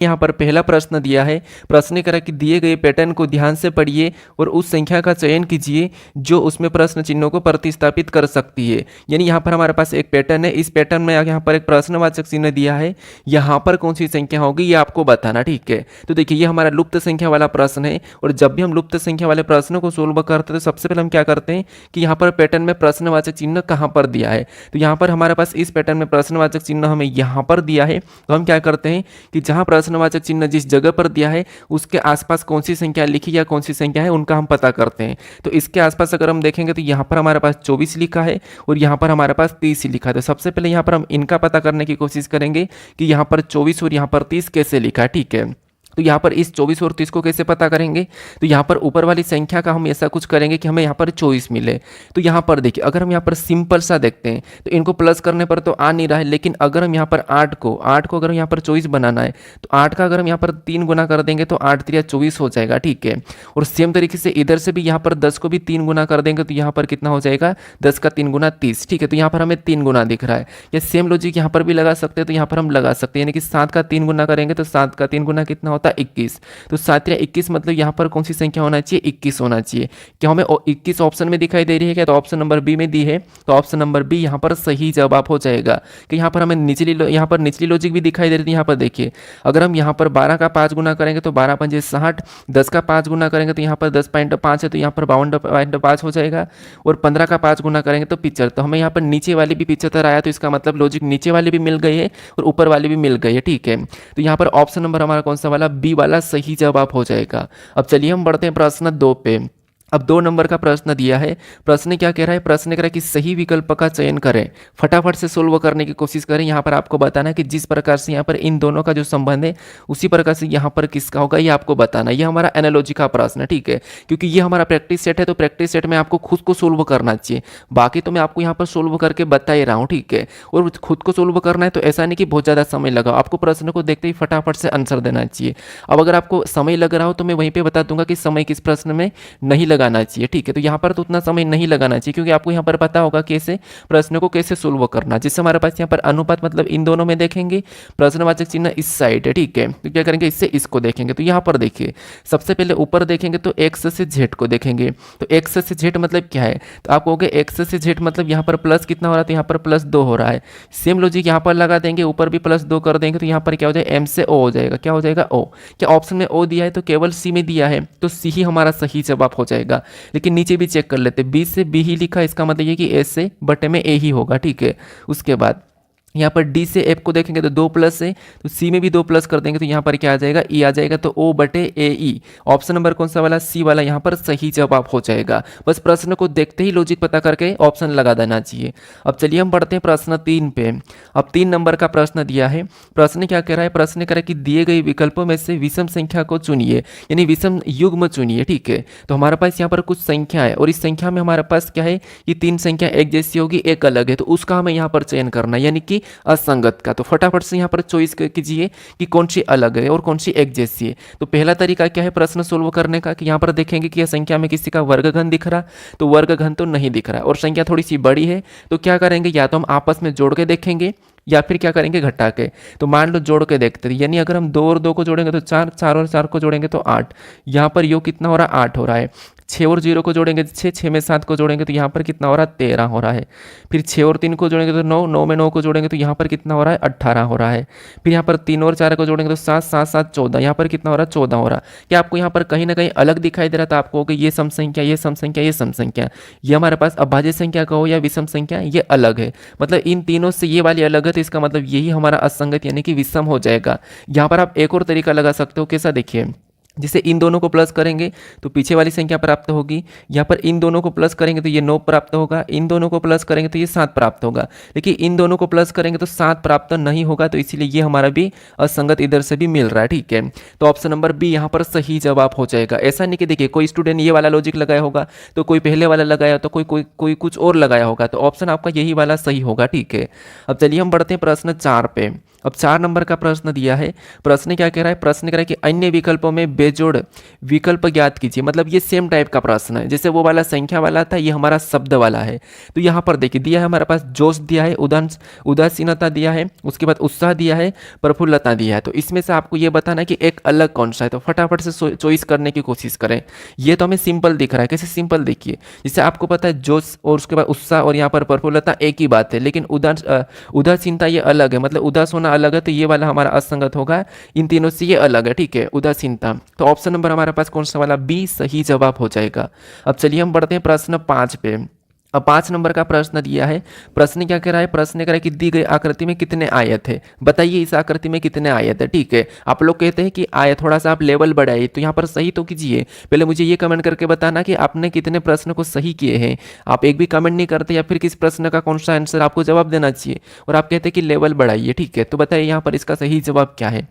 यहाँ पर पहला प्रश्न दिया है। प्रश्न करा कि दिए गए पैटर्न को ध्यान से पढ़िए और उस संख्या का चयन कीजिए जो उसमें प्रश्न चिन्हों को प्रतिस्थापित कर सकती है। यानी यहाँ पर हमारे पास एक पैटर्न है, इस पैटर्न में यहाँ पर एक प्रश्नवाचक चिन्ह दिया है, यहाँ पर कौन सी संख्या होगी ये आपको बताना, ठीक है। तो देखिए ये हमारा लुप्त संख्या वाला प्रश्न है और जब भी हम लुप्त संख्या वाले प्रश्नों को सोल्व करते हैं तो सबसे पहले हम क्या करते हैं कि यहाँ पर पैटर्न में प्रश्नवाचक चिन्ह कहाँ पर दिया है। तो यहाँ पर हमारे पास इस पैटर्न में प्रश्नवाचक चिन्ह हमें यहाँ पर दिया है, तो हम क्या करते हैं कि जहाँ प्रश्नवाचक चिन्ह जिस जगह पर दिया है उसके आसपास कौन सी संख्या लिखी या कौन सी संख्या है उनका हम पता करते हैं। तो इसके आसपास अगर हम देखेंगे तो यहाँ पर हमारे पास 24 लिखा है और यहाँ पर हमारे पास 30 लिखा है। तो सबसे पहले यहाँ पर हम इनका पता करने की कोशिश करेंगे कि यहाँ पर 24 और यहाँ पर 30 कैसे लिखा है, ठीक है। तो यहाँ पर इस 24 और 30 को कैसे पता करेंगे, तो यहाँ पर ऊपर वाली संख्या का हम ऐसा कुछ करेंगे कि हमें यहाँ पर 24 मिले। तो यहाँ पर देखिए अगर हम यहाँ पर सिंपल सा देखते हैं तो इनको प्लस करने पर तो आ नहीं रहा है, लेकिन अगर हम यहाँ पर 8 को अगर यहाँ पर 24 बनाना है तो 8 का अगर हम यहाँ पर 3 गुना कर देंगे तो 8 3 24 हो जाएगा, ठीक है। और सेम तरीके से इधर से भी यहाँ पर 10 को भी 3 गुना कर देंगे तो यहाँ पर कितना हो जाएगा, 10 का 3 गुना 30, ठीक है। तो यहाँ पर हमें 3 गुना दिख रहा है। या सेम लॉजिक यहाँ पर भी लगा सकते हैं, तो यहाँ पर हम लगा सकते हैं, यानी कि 7 का 3 गुना करेंगे तो 7 का 3 गुना कितना होता है 21। तो 7 या 21 मतलब यहाँ पर कौन सी संख्या होना चाहिए, 21 होना चाहिए। क्या हमें 21 ऑप्शन में दिखाई दे रही है क्या, तो ऑप्शन नंबर बी में दी है, तो ऑप्शन नंबर बी यहाँ पर सही जवाब हो जाएगा। कि यहाँ पर हमें निचली लॉजिक भी दिखाई दे रही है। यहाँ पर देखिए अगर हम यहाँ पर 12 का 5 गुना करेंगे तो 12 पंजे 60, 10 का 5 गुना करेंगे तो यहाँ पर 10.5 है तो यहाँ पर 52.5 हो जाएगा, और 15 का 5 गुना करेंगे तो 75। तो हमें यहाँ पर नीचे वाली भी 75 आया, तो इसका मतलब लॉजिक नीचे वाली भी मिल गई है और ऊपर वाली भी मिल गई है, ठीक है। तो यहाँ पर ऑप्शन नंबर हमारा कौन सा वाला, बी वाला सही जवाब हो जाएगा। अब चलिए हम बढ़ते हैं प्रश्न 2 पे। अब 2 नंबर का प्रश्न दिया है। प्रश्न क्या कह रहा है, प्रश्न कह रहा है कि सही विकल्प का चयन करें, फटाफट से सोल्व करने की कोशिश करें। यहाँ पर आपको बताना है कि जिस प्रकार से यहाँ पर इन दोनों का जो संबंध है उसी प्रकार से यहाँ पर किसका होगा ये आपको बताना है। ये हमारा एनालॉजी का प्रश्न है, ठीक है, क्योंकि ये हमारा प्रैक्टिस सेट है, तो प्रैक्टिस सेट में आपको खुद को सोल्व करना चाहिए। बाकी तो मैं आपको यहाँ पर सोल्व करके बता ही रहा हूँ, ठीक है। और खुद को सोल्व करना है तो ऐसा नहीं कि बहुत ज़्यादा समय लगा, आपको प्रश्न को देखते ही फटाफट से आंसर देना चाहिए। अब अगर आपको समय लग रहा हो तो मैं वहीं पर बता दूंगा कि समय किस प्रश्न में नहीं लगाना चाहिए, ठीक है। तो यहाँ पर तो उतना समय नहीं लगाना चाहिए, क्योंकि आपको यहाँ पर पता होगा कैसे प्रश्न को कैसे सोल्व करना। जिससे हमारे पास यहाँ पर अनुपात मतलब इन दोनों में देखेंगे, प्रश्नवाचक चिन्ह इस साइड है, ठीक है। तो क्या करेंगे, इससे इसको देखेंगे। तो यहाँ पर देखिए सबसे पहले ऊपर देखेंगे तो एक्स से जेड को देखेंगे। तो एक्स से जेड मतलब क्या है, तो आप कहोगे एक्स से जेड मतलब यहाँ पर प्लस कितना हो रहा है, तो यहाँ पर +2 हो रहा है। सेम लॉजिक यहाँ पर लगा देंगे, ऊपर भी +2 कर देंगे तो यहाँ पर क्या हो जाएगा, एम से ओ हो जाएगा। क्या हो जाएगा, ओ। क्या ऑप्शन में ओ दिया है तो केवल सी में दिया है, तो सी ही हमारा सही जवाब हो जाएगा। लेकिन नीचे भी चेक कर लेते, बी से बी ही लिखा, इसका मतलब ये कि ए से बटे में ए ही होगा, ठीक है। उसके बाद यहाँ पर डी से एफ को देखेंगे तो 2 प्लस है, तो सी में भी 2 प्लस कर देंगे तो यहाँ पर क्या आ जाएगा, ई आ जाएगा। तो ओ बटे ए ई, ऑप्शन नंबर कौन सा वाला, सी वाला यहाँ पर सही जवाब हो जाएगा। बस प्रश्न को देखते ही लॉजिक पता करके ऑप्शन लगा देना चाहिए। अब चलिए हम बढ़ते हैं प्रश्न 3 पे। अब 3 नंबर का प्रश्न दिया है। प्रश्न क्या कह रहा है, प्रश्न कह रहा है कि दिए गए विकल्पों में से विषम संख्या को चुनिए, यानी विषम युग्म चुनिए, ठीक है। तो हमारे पास यहाँ पर कुछ संख्या है और इस संख्या में हमारे पास क्या है, ये 3 संख्या एक जैसी होगी, एक अलग है, तो उसका हमें यहाँ पर चयन करना है, यानी कि असंगत का। तो फटाफट से यहाँ पर चॉइस कीजिए कि कौन सी अलग है और कौन सी एक जैसी है। तो पहला तरीका क्या है प्रश्न सोल्व करने का, कि यहाँ पर देखेंगे कि यह संख्या में किसी का वर्गघन दिख रहा, तो वर्गघन तो नहीं दिख रहा, और संख्या थोड़ी सी बड़ी है, तो क्या करेंगे, या तो हम आपस में जोड़ के देखेंगे या फिर क्या करेंगे घटा के। तो मान लो जोड़ के देखते हैं, यानी अगर हम 2 और 2 को जोड़ेंगे तो 4, 4 और 4 को जोड़ेंगे तो 8, यहाँ पर यो कितना हो रहा है, 8 हो रहा है। 6 और 0 को जोड़ेंगे 6, 6 में 7 को जोड़ेंगे तो यहाँ पर कितना हो रहा है, 13 हो रहा है। फिर 6 और 3 को जोड़ेंगे तो 9, 9 में 9 को जोड़ेंगे तो यहाँ पर कितना हो रहा है, 18 हो रहा है। फिर यहाँ पर 3 और 4 को जोड़ेंगे तो 7, 7, 7, 14, यहाँ पर कितना हो रहा है, 14 हो रहा है। क्या आपको यहाँ पर कहीं ना कहीं अलग दिखाई दे रहा था, आपको कि ये सम संख्या, ये सम संख्या, ये सम संख्या, ये हमारे पास अभाज्य संख्या कहो या विषम संख्या, ये अलग है, मतलब इन तीनों से ये वाली अलग है, तो इसका मतलब यही हमारा असंगत यानी कि विषम हो जाएगा। यहाँ पर आप एक और तरीका लगा सकते हो, कैसा देखिए, जिसे इन दोनों को प्लस करेंगे तो पीछे वाली संख्या प्राप्त होगी, यहाँ पर इन दोनों को प्लस करेंगे तो ये 9 प्राप्त होगा, इन दोनों को प्लस करेंगे तो ये 7 प्राप्त होगा, लेकिन इन दोनों को प्लस करेंगे तो 7 प्राप्त नहीं होगा, तो इसीलिए ये हमारा भी असंगत इधर से भी मिल रहा है, ठीक है। तो ऑप्शन नंबर बी यहाँ पर सही जवाब हो जाएगा। ऐसा नहीं कि देखिए कोई स्टूडेंट ये वाला लॉजिक लगाया होगा तो कोई पहले वाला लगाया, तो कोई कुछ और लगाया होगा, तो ऑप्शन आपका यही वाला सही होगा, ठीक है। अब चलिए हम बढ़ते हैं प्रश्न 4 पे। अब 4 नंबर का प्रश्न दिया है। प्रश्न क्या कह रहा है, प्रश्न कह रहा है कि अन्य विकल्पों में बेजोड़ विकल्प ज्ञात कीजिए। मतलब ये सेम टाइप का प्रश्न है, जैसे वो वाला संख्या वाला था, ये हमारा शब्द वाला है। तो यहाँ पर देखिए दिया है हमारे पास जोश दिया है, उदासीनता दिया है, उसके बाद उत्साह दिया है, प्रफुल्लता दिया है। तो इसमें से आपको ये बताना है कि एक अलग कौन सा है। तो फटाफट से चॉइस करने की कोशिश करें। ये तो हमें सिंपल दिख रहा है, कैसे सिंपल देखिए, जैसे आपको पता है जोश और उसके बाद उत्साह और यहाँ पर प्रफुल्लता एक ही बात है, लेकिन उदासीनता ये अलग है, मतलब उदास होना अलग है, तो ये वाला हमारा असंगत होगा, इन तीनों से ये अलग है, ठीक है, उदासीनता। तो ऑप्शन नंबर हमारे पास कौन सा वाला बी सही जवाब हो जाएगा। अब चलिए हम बढ़ते हैं प्रश्न 5 पे। अब 5 नंबर का प्रश्न दिया है। प्रश्न क्या कह रहा है, प्रश्न कह रहा है कि दी गई आकृति में कितने आयत है, बताइए इस आकृति में कितने आयत है। ठीक है, आप लोग कहते हैं कि आयत थोड़ा सा आप लेवल बढ़ाइए, तो यहाँ पर सही तो कीजिए। पहले मुझे ये कमेंट करके बताना कि आपने कितने प्रश्न को सही किए हैं। आप एक भी कमेंट नहीं करते, या फिर किस प्रश्न का कौन सा आंसर आपको जवाब देना चाहिए, और आप कहते हैं कि लेवल बढ़ाइए। ठीक है, तो बताइए यहाँ पर इसका सही जवाब क्या है।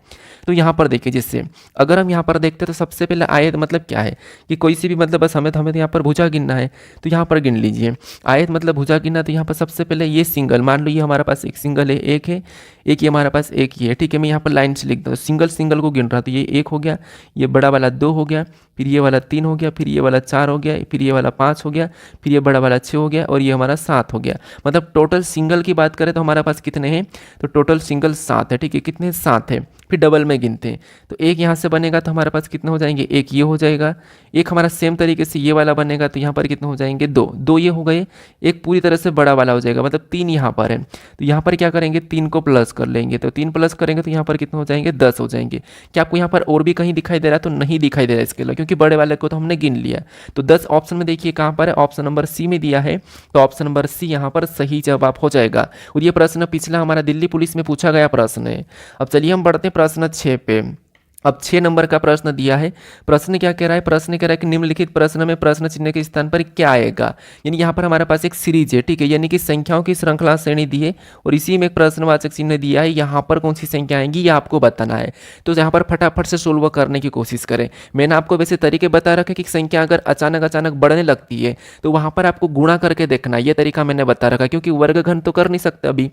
तो यहाँ पर देखिए, जिससे अगर हम यहाँ पर देखते हैं तो सबसे पहले आयत मतलब क्या है कि कोई सी भी, मतलब बस हमें तो यहाँ पर भुजा गिनना है, तो यहाँ पर गिन लीजिए। आयत मतलब भुजा गिनना, तो यहाँ पर सबसे पहले ये सिंगल, मान लो ये हमारे पास एक सिंगल है, एक है, एक ये हमारे पास एक ही है। ठीक है, मैं यहाँ पर लाइन से लिख दूँ, सिंगल सिंगल को गिन रहा, तो ये 1 हो गया, ये बड़ा वाला 2 हो गया, फिर ये वाला 3 हो गया, फिर ये वाला 4 हो गया, फिर ये वाला 5 हो गया, फिर ये बड़ा वाला 6 हो गया, और ये हमारा 7 हो गया। मतलब टोटल सिंगल की बात करें तो हमारे पास कितने हैं, तो टोटल सिंगल 7 है। ठीक है, कितने 7 है। फिर डबल में गिनते हैं, तो एक यहाँ से बनेगा तो हमारे पास कितने हो जाएंगे, एक ये हो जाएगा, एक हमारा सेम तरीके से ये वाला बनेगा, तो यहाँ पर कितने हो जाएंगे, 2 ये हो गए, एक पूरी तरह से बड़ा वाला हो जाएगा, मतलब 3 यहाँ पर है। तो यहाँ पर क्या करेंगे, 3 को प्लस कर लेंगे, तो 3 प्लस करेंगे तो यहाँ पर कितने हो जाएंगे, 10 हो जाएंगे। क्या आपको यहाँ पर और भी कहीं दिखाई दे रहा है, तो नहीं दिखाई दे रहा है इसके लिए, क्योंकि बड़े वाले को तो हमने गिन लिया। तो 10 ऑप्शन में देखिए कहाँ पर है, ऑप्शन नंबर सी में दिया है, तो ऑप्शन नंबर सी यहाँ पर सही जवाब हो जाएगा। और ये प्रश्न पिछला हमारा दिल्ली पुलिस में पूछा गया प्रश्न है। अब चलिए हम बढ़ते हैं प्रश्न 6 पे। अब 6 नंबर का प्रश्न दिया है। प्रश्न क्या कह रहा है, प्रश्न कह रहा है कि निम्नलिखित प्रश्न में प्रश्न चिन्ह के स्थान पर क्या आएगा। यानी यहाँ पर हमारे पास एक सीरीज है, ठीक है, यानी कि संख्याओं की श्रृंखला श्रेणी दी है और इसी में एक प्रश्नवाचक चिन्ह दिया है। यहाँ पर कौन सी संख्या आएंगी ये आपको बताना है। तो यहाँ पर फटाफट से सोल्व करने की कोशिश करें। मैंने आपको वैसे तरीके बता रखे कि संख्या अगर अचानक बढ़ने लगती है तो वहाँ पर आपको गुणा करके देखना, ये तरीका मैंने बता रखा, क्योंकि वर्गघन तो कर नहीं सकते अभी,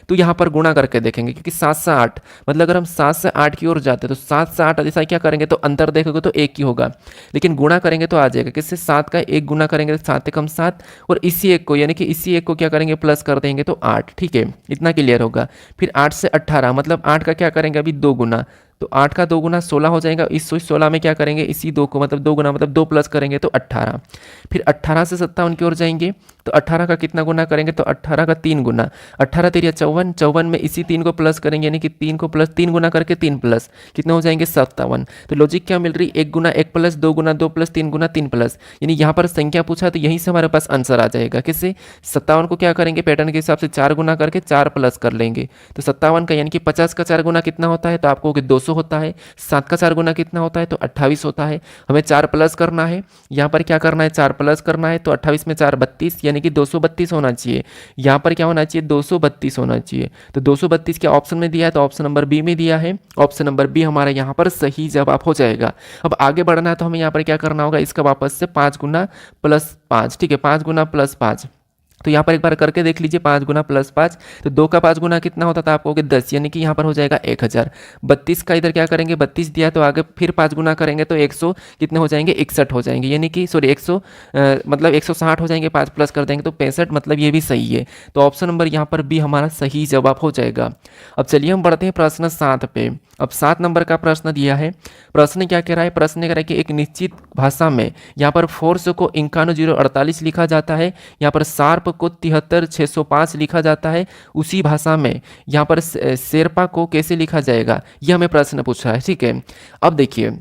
तो यहाँ पर गुणा करके देखेंगे। क्योंकि 7 से 8, मतलब अगर हम 7 से 8 की ओर जाते हैं तो 7 से 8 जैसा क्या करेंगे तो अंतर देखोगे तो 1 ही होगा, लेकिन गुणा करेंगे तो आ जाएगा। किससे, 7 का 1 गुना करेंगे तो 7 एकम 7, और इसी एक को, यानी कि इसी एक को क्या करेंगे, प्लस कर देंगे तो 8। ठीक है, इतना क्लियर होगा। फिर 8 से 18, मतलब 8 का क्या करेंगे अभी 2 गुना, तो 8 का 2 गुना 16 हो जाएगा। इस 16 में क्या करेंगे, इसी 2 को, मतलब 2 गुना मतलब 2 प्लस करेंगे तो 18। फिर 18 से 57 की ओर जाएंगे तो 18 का कितना गुना करेंगे, तो 18 का 3 गुना, 18 तेरी 54, 54 में इसी 3 को प्लस करेंगे, यानी कि 3 को प्लस 3 गुना करके 3 प्लस कितने हो जाएंगे 57। तो लॉजिक क्या मिल रही, 1 गुना 1 प्लस 2 गुना 2 प्लस 3 गुना 3 प्लस, यानी यहाँ पर संख्या पूछा तो यहीं से हमारे पास आंसर आ जाएगा। किससे, 57 को क्या करेंगे, पैटर्न के हिसाब से 4 गुना करके 4 प्लस कर लेंगे, तो 57 का, यानी कि 50 का 4 गुना कितना होता है, तो आपको 200 होता है। 7 का 4 गुना कितना होता है, तो 28 होता है। हमें 4 प्लस करना है, यहाँ पर क्या करना है, 4 प्लस करना है, तो 28 में 4 32, यानी कि 232 होना चाहिए। यहाँ पर क्या होना चाहिए, 232 होना चाहिए। तो 232 क्या ऑप्शन में दिया है, तो ऑप्शन नंबर बी में दिया है। ऑप्शन नंबर बी हमारा यहाँ पर सही जवाब हो जाएगा। अब आगे बढ़ना है तो हमें यहाँ पर क्या करना होगा, इसका वापस से 5 गुना प्लस 5, ठीक है, 5 गुना प्लस 5, तो यहाँ पर एक बार करके देख लीजिए, 5 गुना प्लस 5, तो 2 का 5 गुना कितना होता था आपको, 10, यानी कि यहाँ पर हो जाएगा 1000। 32 का इधर क्या करेंगे, 32 दिया तो आगे फिर 5 गुना करेंगे तो 100 कितने हो जाएंगे, 61 हो जाएंगे, यानी कि सॉरी 100 मतलब 160 हो जाएंगे, 5 प्लस कर देंगे तो 65, मतलब ये भी सही है। तो ऑप्शन नंबर यहाँ पर बी हमारा सही जवाब हो जाएगा। अब चलिए हम बढ़ते हैं प्रश्न 7 पे। अब 7 नंबर का प्रश्न दिया है। प्रश्न क्या कह रहा है, प्रश्न कह रहा है कि एक निश्चित भाषा में यहाँ पर फोर्स को 51048 लिखा जाता है, यहाँ पर शार्प को 73605 लिखा जाता है। उसी भाषा में यहाँ पर शेरपा को कैसे लिखा जाएगा, यह हमें प्रश्न पूछा है। ठीक है, अब देखिए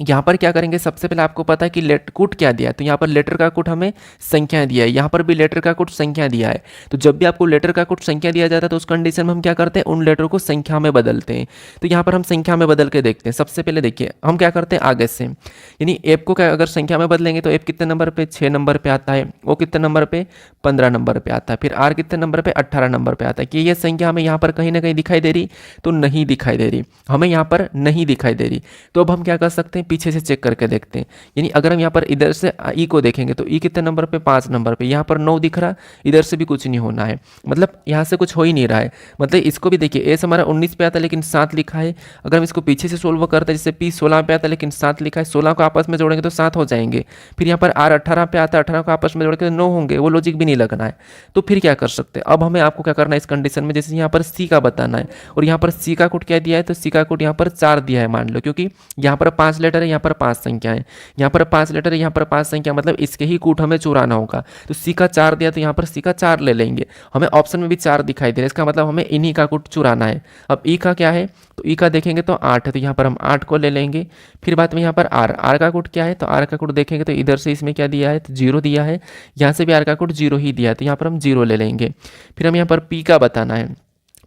यहाँ पर क्या करेंगे, सबसे पहले आपको पता है कि कूट क्या दिया है, तो यहाँ पर लेटर का कूट हमें संख्या दिया है, यहाँ पर भी लेटर का कूट संख्या दिया है। तो जब भी आपको लेटर का कूट संख्या दिया जाता है तो उस कंडीशन में हम क्या करते हैं, उन लेटर को संख्या में बदलते हैं। तो यहाँ पर हम संख्या में बदल के देखते हैं। सबसे पहले देखिए हम क्या करते हैं आगे से, यानी एप को क्या अगर संख्या में बदलेंगे तो एप कितने नंबर पर 6 नंबर पर आता है, वो कितने नंबर पर 15 नंबर पर आता है, फिर आर कितने नंबर पर 18 नंबर पर आता है। कि ये संख्या हमें यहाँ पर कहीं ना कहीं दिखाई दे रही, तो नहीं दिखाई दे रही, हमें यहाँ पर नहीं दिखाई दे रही। तो अब हम क्या कर सकते हैं, हैं, पीछे से चेक करके देखते हैं। यानी अगर हम यहाँ पर इधर से ई को देखेंगे तो ई कितने नंबर पे, 5 नंबर पे, यहाँ पर 9 दिख रहा, इधर से भी कुछ नहीं होना है, मतलब यहाँ से कुछ हो ही नहीं रहा है। मतलब इसको भी देखिए, ए से हमारा 19 पे आता है लेकिन 7 लिखा है। अगर हम इसको पीछे से सोल्व करते हैं, जैसे पी 16 पे आता है लेकिन 7 लिखा है, 16 को आपस में जोड़ेंगे तो 7 हो जाएंगे। फिर यहाँ पर आर 18 पे आता है, 18 को आपस में जोड़ेंगे तो 9 होंगे, वो लॉजिक भी नहीं लगना है। तो फिर क्या कर सकते हैं, अब हमें आपको क्या करना है इस कंडीशन में, जैसे यहाँ पर सी का बताना है और यहाँ पर सी का कोड क्या दिया है, तो सी का कोड यहाँ पर 4 दिया है मान लो, क्योंकि यहाँ पर 5 लेटर है, यहाँ पर 5 संख्या है, यहाँ पर 5 लेटर है, यहाँ पर 5 संख्या, मतलब इसके ही कूट हमें चुराना होगा। तो सी का 4 दिया तो यहाँ पर सी का 4 ले लेंगे। हमें ऑप्शन में भी 4 दिखाई दे रहा है, इसका मतलब हमें इन्हीं का कूट चुराना है। अब ई का क्या है, तो ई का देखेंगे तो 8 है, तो यहाँ पर हम 8 को ले लेंगे। फिर बाद में यहाँ पर आर का कोड क्या है, तो आर का कोड देखेंगे तो इधर से इसमें क्या दिया है, तो 0 दिया है, यहाँ से भी आर का कोड 0 ही दिया है, तो यहाँ पर हम 0 ले लेंगे। फिर हम यहाँ पर पी का बताना है,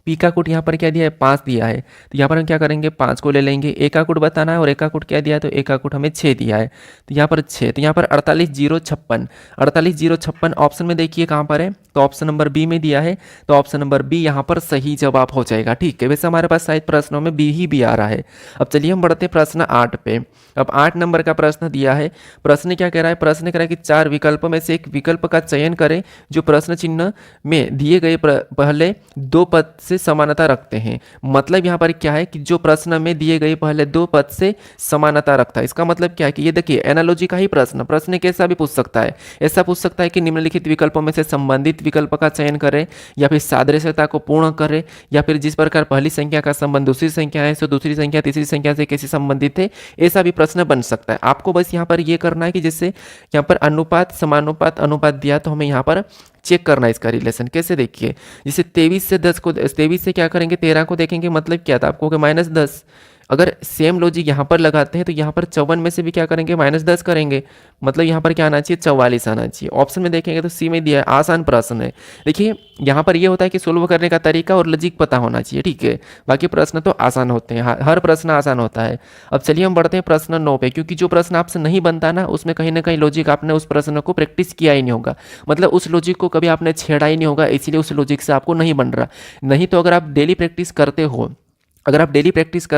पी का कोड यहाँ पर क्या दिया है, 5 दिया है, तो यहाँ पर हम क्या करेंगे, 5 को ले लेंगे। ए का कोड बताना है और ए का कोड क्या दिया है, तो ए का कोड हमें 6 दिया है, तो यहाँ पर 6, तो यहाँ पर 48,056 ऑप्शन में देखिए कहाँ पर है, तो ऑप्शन नंबर बी में दिया है, तो ऑप्शन नंबर बी यहाँ पर सही जवाब हो जाएगा। ठीक है, वैसे हमारे पास शायद प्रश्नों में बी ही भी आ रहा है। अब चलिए हम बढ़ते हैं प्रश्न 8 पे। अब 8 नंबर का प्रश्न दिया है, प्रश्न क्या कह रहा है, प्रश्न कह रहा है कि 4 विकल्पों में से एक विकल्प का चयन करें जो प्रश्न चिन्ह में दिए गए पहले 2 पद से समानता रखते हैं। मतलब यहाँ पर क्या है कि जो प्रश्न में दिए गए पहले 2 पद से समानता रखता है, इसका मतलब क्या है कि ये देखिए एनालॉजी का ही प्रश्न कैसा भी पूछ सकता है। ऐसा पूछ सकता है कि निम्नलिखित विकल्पों में से संबंधित विकल्प का चयन करें, या फिर सादृश्यता को पूर्ण करें, या फिर जिस प्रकार पहली संख्या का संबंध दूसरी संख्या है, तो दूसरी संख्या तीसरी संख्या से कैसे संबंधित है, ऐसा भी प्रश्न बन सकता है। आपको बस यहाँ पर ये करना है कि जैसे यहाँ पर अनुपात, समानुपात, अनुपात दिया तो हमें यहाँ पर चेक करना है इसका रिलेशन। कैसे देखिए, जैसे 23 से 10 को, 23 से क्या करेंगे, 13 को देखेंगे, मतलब क्या था आपको कि -10। अगर सेम लॉजिक यहाँ पर लगाते हैं तो यहाँ पर 54 में से भी क्या करेंगे, -10 करेंगे, मतलब यहाँ पर क्या आना चाहिए, 44 आना चाहिए। ऑप्शन में देखेंगे तो सी में दिया है, आसान प्रश्न है। देखिए यहाँ पर ये होता है कि सोल्व करने का तरीका और लॉजिक पता होना चाहिए। ठीक है, बाकी प्रश्न तो आसान होते हैं, हर प्रश्न आसान होता है। अब चलिए हम बढ़ते हैं प्रश्न 9 पे, क्योंकि जो प्रश्न आपसे नहीं बनता ना, उसमें कहीं ना कहीं लॉजिक आपने उस प्रश्न को प्रैक्टिस किया ही नहीं होगा, मतलब उस लॉजिक को कभी आपने छेड़ा ही नहीं होगा, इसीलिए उस लॉजिक से आपको नहीं बन रहा। नहीं तो अगर आप डेली प्रैक्टिस करते हो,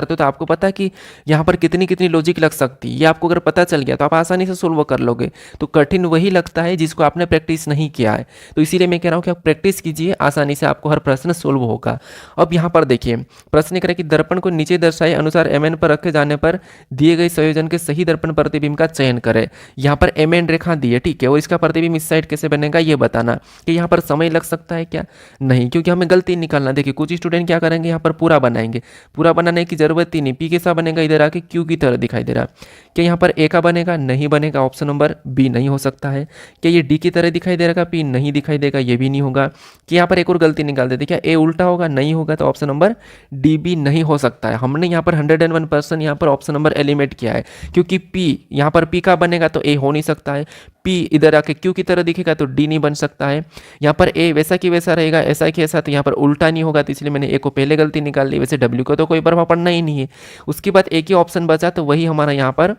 तो आपको पता है कि यहाँ पर कितनी कितनी लॉजिक लग सकती है, ये आपको अगर पता चल गया तो आप आसानी से सोल्व कर लोगे। तो कठिन वही लगता है जिसको आपने प्रैक्टिस नहीं किया है, तो इसीलिए मैं कह रहा हूँ कि आप प्रैक्टिस कीजिए, आसानी से आपको हर प्रश्न सोल्व होगा। अब यहाँ पर देखिए प्रश्न करें कि दर्पण को नीचे दर्शाए अनुसार mn पर रखे जाने पर दिए गए संयोजन के सही दर्पण प्रतिबिंब का चयन करें। यहाँ पर mn रेखा दी है, ठीक है, और इसका प्रतिबिंब इस साइड कैसे बनेगा ये बताना। कि यहाँ पर समय लग सकता है क्या, नहीं, क्योंकि हमें गलती निकालना। देखिए कुछ स्टूडेंट क्या करेंगे, यहाँ पर पूरा बनाएंगे, पूरा बनाने की जरूरत ही नहीं। पी कैसा बनेगा, इधर आके क्यू की तरह दिखाई दे रहा। क्या यहाँ पर ए का बनेगा, नहीं बनेगा, ऑप्शन नंबर बी नहीं हो सकता है। क्या ये डी की तरह दिखाई दे रहा, पी नहीं दिखाई देगा, ये भी नहीं होगा। कि यहाँ पर एक और गलती निकाल देते, क्या ए उल्टा होगा, नहीं होगा, तो ऑप्शन नंबर डी भी नहीं हो सकता है। हमने यहाँ पर 101% यहाँ पर ऑप्शन नंबर एलिमिनेट किया है, क्योंकि पी यहाँ पर पी का बनेगा तो ए हो नहीं सकता है, पी इधर आके क्यू की तरह दिखेगा तो डी नहीं बन सकता है। यहाँ पर ए वैसा की वैसा रहेगा, ऐसा कि ऐसा, तो यहाँ पर उल्टा नहीं होगा, तो इसलिए मैंने ए को पहले गलती निकाल ली। वैसे डब्ल्यू को तो कोई प्रभाव पड़ना ही नहीं है। उसके बाद एक ही ऑप्शन बचा, तो वही हमारा यहाँ पर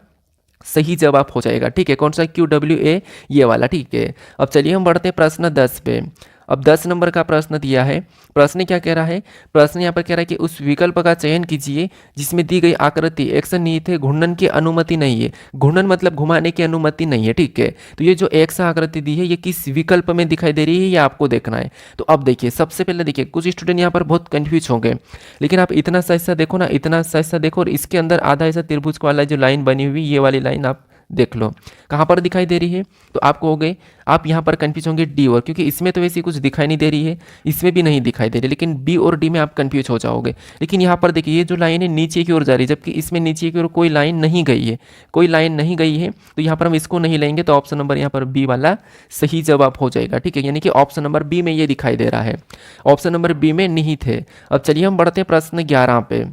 सही जवाब हो जाएगा। ठीक है, कौन सा, क्यू डब्ल्यू ए, ये वाला। ठीक है, अब चलिए हम बढ़ते हैं प्रश्न 10 पे। अब 10 नंबर का प्रश्न दिया है, प्रश्न क्या कह रहा है, प्रश्न यहाँ पर कह रहा है कि उस विकल्प का चयन कीजिए जिसमें दी गई आकृति एक्स निहित है, घूर्णन की अनुमति नहीं है। घूर्णन मतलब घुमाने की अनुमति नहीं है। ठीक है, तो ये जो एक्स आकृति दी है ये किस विकल्प में दिखाई दे रही है, ये आपको देखना है। तो अब देखिए, सबसे पहले देखिए, कुछ स्टूडेंट यहाँ पर बहुत कंफ्यूज होंगे, लेकिन आप इतना सा हिस्सा देखो ना, इतना सा हिस्सा देखो, और इसके अंदर आधा हिस्सा त्रिभुज वाला जो लाइन बनी हुई, ये वाली लाइन आप देख लो कहाँ पर दिखाई दे रही है। तो आपको हो गए, आप यहाँ पर कंफ्यूज होंगे डी और, क्योंकि इसमें तो वैसे कुछ दिखाई नहीं दे रही है, इसमें भी नहीं दिखाई दे रही, लेकिन बी और डी में आप कंफ्यूज हो जाओगे। लेकिन यहाँ पर देखिए, ये जो लाइन है नीचे की ओर जा रही है, जबकि इसमें नीचे की ओर कोई लाइन नहीं गई है, कोई लाइन नहीं गई है, तो यहाँ पर हम इसको नहीं लेंगे, तो ऑप्शन नंबर यहाँ पर बी वाला सही जवाब हो जाएगा। ठीक है, यानी कि ऑप्शन नंबर बी में ये दिखाई दे रहा है, ऑप्शन नंबर बी में निहित है। अब चलिए हम बढ़ते हैं प्रश्न 11 पे।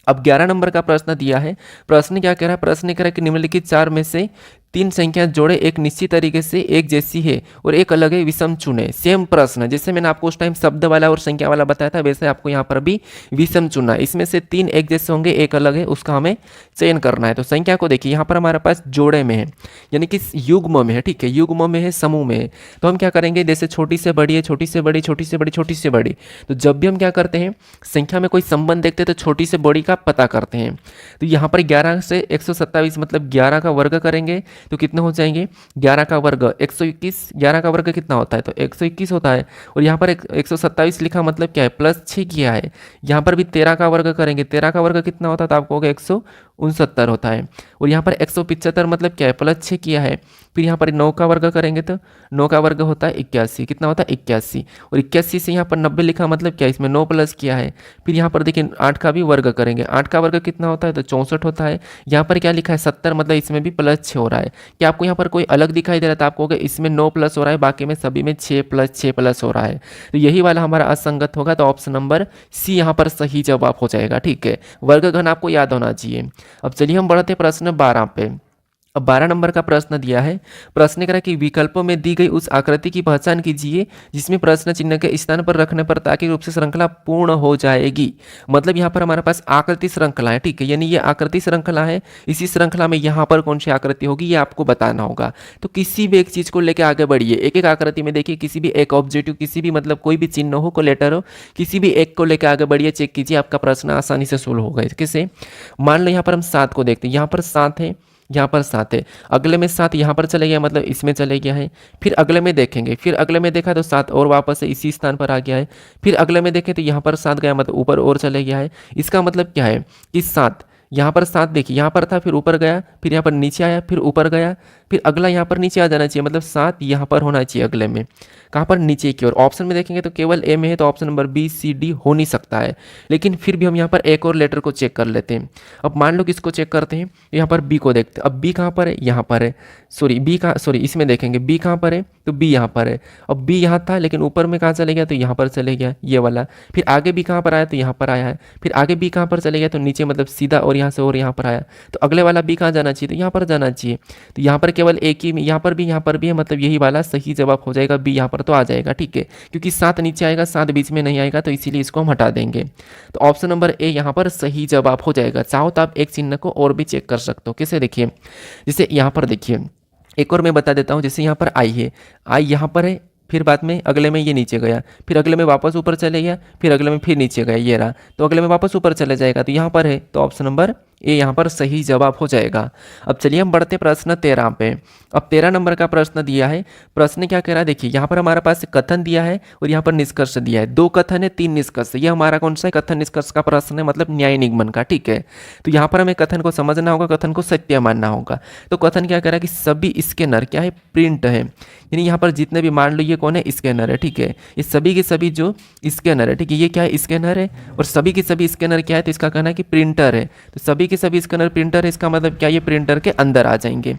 अब 11 नंबर का प्रश्न दिया है, प्रश्न क्या कह रहा है, प्रश्न कह रहा है कि निम्नलिखित 4 में से तीन संख्या जोड़े, एक निश्चित तरीके से एक जैसी है और एक अलग है, विषम चुने। सेम प्रश्न, जैसे मैंने आपको उस टाइम शब्द वाला और संख्या वाला बताया था, वैसे आपको यहाँ पर भी विषम चुना। इसमें से तीन एक जैसे होंगे, एक अलग है, उसका हमें चयन करना है। तो संख्या को देखिए, यहाँ पर हमारे पास जोड़े में है, यानी कि युग्म में है, ठीक है, युग्म में है, समूह में है। तो हम क्या करेंगे, जैसे छोटी से बड़ी है, छोटी से बड़ी, छोटी से बड़ी, छोटी से बड़ी, तो जब भी हम क्या करते हैं, संख्या में कोई संबंध देखते हैं तो छोटी से बड़ी का पता करते हैं। तो यहाँ पर 11 से 127 मतलब 11 का वर्ग करेंगे तो कितने हो जाएंगे, 11 का वर्ग 121, 11 का वर्ग कितना होता है, तो 121 होता है। और यहाँ पर 127 लिखा मतलब क्या है, +6 किया है। यहाँ पर भी 13 का वर्ग करेंगे, 13 का वर्ग कितना होता है, तो आपको होगा 169 होता है। और यहाँ पर 175 मतलब क्या है, +6 किया है। फिर यहाँ पर 9 का वर्ग करेंगे तो 9 का वर्ग होता है 81, कितना होता है 81। और 81 से यहाँ पर 90 लिखा मतलब क्या है, इसमें 9 प्लस किया है। फिर यहाँ पर देखिए 8 का भी वर्ग करेंगे, 8 का वर्ग कितना होता है, तो 64 होता है। यहाँ पर क्या लिखा है 70 मतलब इसमें भी +6 हो रहा है। क्या आपको यहाँ पर कोई अलग दिखाई दे रहा था, आपको होगा इसमें 9 प्लस हो रहा है, बाकी में सभी में 6 प्लस हो रहा है। तो यही वाला हमारा असंगत होगा। तो ऑप्शन नंबर सी यहाँ पर सही जवाब हो जाएगा, ठीक है। वर्गघन आपको याद होना चाहिए। अब चलिए हम बढ़ते प्रश्न 12 पे। अब 12 नंबर का प्रश्न दिया है। प्रश्न करा कि विकल्पों में दी गई उस आकृति की पहचान कीजिए जिसमें प्रश्न चिन्ह के स्थान पर रखने पर तार्किक रूप से श्रृंखला पूर्ण हो जाएगी। मतलब यहाँ पर हमारे पास आकृति श्रृंखला है, ठीक है, यानी ये आकृति श्रृंखला है। इसी श्रृंखला में यहाँ पर कौन सी आकृति होगी ये आपको बताना होगा। तो किसी भी एक चीज़ को लेकर आगे बढ़िए। एक एक आकृति में देखिए, किसी भी एक ऑब्जेक्टिव, किसी भी मतलब कोई भी चिन्ह हो, को लेटर हो, किसी भी एक को लेकर आगे बढ़िए, चेक कीजिए, आपका प्रश्न आसानी से सोल्व होगा। कैसे, मान लो यहाँ पर हम 7 को देखते हैं, यहाँ पर 7 है, यहाँ पर 7 है, अगले में 7 यहाँ पर चले गया मतलब इसमें चले गया है। फिर अगले में देखेंगे, फिर अगले में देखा तो 7 और वापस से इसी स्थान पर आ गया है। फिर अगले में देखें तो यहाँ पर 7 गया मतलब ऊपर और चले गया है। इसका मतलब क्या है कि 7 यहाँ पर 7 देखिए, यहाँ पर था, फिर ऊपर गया, फिर यहाँ पर नीचे आया, फिर ऊपर गया, फिर अगला यहाँ पर नीचे आ जाना चाहिए, मतलब 7 यहाँ पर होना चाहिए अगले में। कहाँ पर, नीचे की ओर। ऑप्शन में देखेंगे तो केवल ए में है, तो option number B C D हो नहीं सकता है। लेकिन फिर भी हम यहाँ पर एक और लेटर को चेक कर लेते हैं। अब मान लो किसको चेक करते हैं, यहाँ पर बी को देखते हैं। अब बी कहाँ पर है, यहाँ पर है, इसमें देखेंगे बी कहाँ पर है, तो बी यहाँ पर है। अब बी यहाँ था लेकिन ऊपर में कहाँ चले गया, तो यहाँ पर चले गया, ये वाला। फिर आगे बी कहाँ पर आया, तो यहाँ पर आया है। फिर आगे बी कहाँ पर चले गया, तो नीचे मतलब सीधा, और यहाँ से और यहाँ पर आया। तो अगले वाला बी कहाँ जाना चाहिए, तो यहाँ पर जाना चाहिए। तो यहाँ पर केवल एक ही, यहाँ पर भी है, मतलब यही वाला सही जवाब हो जाएगा, बी यहाँ पर तो आ जाएगा, ठीक है। क्योंकि 7 नीचे आएगा, 7 बीच में नहीं आएगा, तो इसीलिए इसको हम हटा देंगे। तो ऑप्शन नंबर ए यहाँ पर सही जवाब हो जाएगा। चाहो तो आप एक चिन्ह को और भी चेक कर सकते हो। कैसे, देखिए, जैसे यहाँ पर देखिए, एक और मैं बता देता हूँ। जैसे यहाँ पर आई है, आई यहाँ पर है, फिर बाद में अगले में ये नीचे गया, फिर अगले में वापस ऊपर चले गया, फिर अगले में फिर नीचे गया, ये रहा, तो अगले में वापस ऊपर चले जाएगा, तो यहाँ पर है, तो ऑप्शन नंबर ए यहाँ पर सही जवाब हो जाएगा। अब चलिए हम बढ़ते प्रश्न 13 पे। अब 13 नंबर का प्रश्न दिया है। प्रश्न क्या कह रहा है, देखिए यहाँ पर हमारे पास कथन दिया है और यहाँ पर निष्कर्ष दिया है। 2 कथन है, 3 निष्कर्ष। ये हमारा कौन सा है, कथन निष्कर्ष का प्रश्न है, मतलब न्याय निगमन का, ठीक है। तो यहाँ पर हमें कथन को समझना होगा, कथन को सत्य मानना होगा। तो कथन क्या कह रहा है कि सभी स्कैनर क्या है, प्रिंट है, यानी यहाँ पर जितने भी, मान लो ये कौन है, स्कैनर है, ठीक है, ये सभी के सभी जो स्कैनर है, ठीक है, ये क्या है, स्कैनर है, और सभी के सभी स्कैनर क्या है, तो इसका कहना है कि प्रिंटर है। तो सभी के सभी स्कैनर प्रिंटर है, इसका मतलब क्या, ये प्रिंटर के अंदर आ जाएंगे।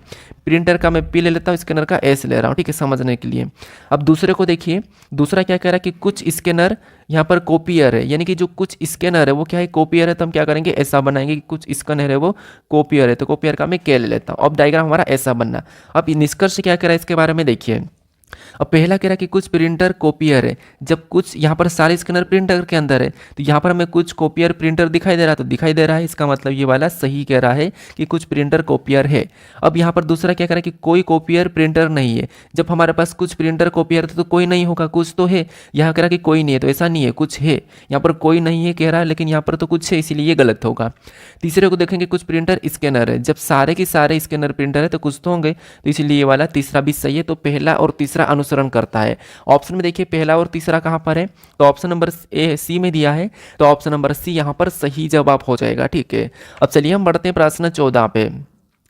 प्रिंटर का मैं पी ले लेता हूँ, स्कैनर का एस ले रहा हूँ, ठीक है, समझने के लिए। अब दूसरे को देखिए, दूसरा क्या कह रहा है कि कुछ स्कैनर यहाँ पर कॉपियर है, यानी कि जो कुछ स्कैनर है वो क्या है, कॉपियर है। तो हम क्या करेंगे, ऐसा बनाएंगे कि कुछ स्कैनर है वो कॉपियर है, तो कॉपियर का मैं के ले लेता हूँ। अब डायग्राम हमारा ऐसा बनना। अब निष्कर्ष क्या कह रहा है इसके बारे में देखिए। अब पहला कह रहा है कि कुछ प्रिंटर कॉपियर है। जब कुछ यहाँ पर सारे स्कैनर प्रिंटर के अंदर है, तो यहाँ पर हमें कुछ कॉपियर प्रिंटर दिखाई दे रहा है, तो दिखाई दे रहा है, इसका मतलब ये वाला सही कह रहा है कि कुछ प्रिंटर कॉपियर है। अब यहाँ पर दूसरा क्या कह रहा है कि कोई कॉपियर प्रिंटर नहीं है। जब हमारे पास कुछ प्रिंटर कॉपियर थे तो कोई नहीं होगा, कुछ तो है। यहाँ कह रहा है कि कोई नहीं है, तो ऐसा नहीं है, कुछ है। यहाँ पर कोई नहीं है कह रहा है, लेकिन यहाँ पर तो कुछ है, इसीलिए ये गलत होगा। तीसरे को देखेंगे, कुछ प्रिंटर स्कैनर है। जब सारे के सारे स्कैनर प्रिंटर है तो कुछ तो होंगे, तो इसीलिए ये वाला तीसरा भी सही है। तो पहला और तीसरा अनुसरण करता है। ऑप्शन में देखिए पहला और तीसरा कहां पर है, तो ऑप्शन नंबर ए सी में दिया है, तो ऑप्शन नंबर सी यहां पर सही जवाब हो जाएगा, ठीक है। अब चलिए हम बढ़ते हैं प्रश्न 14 पे।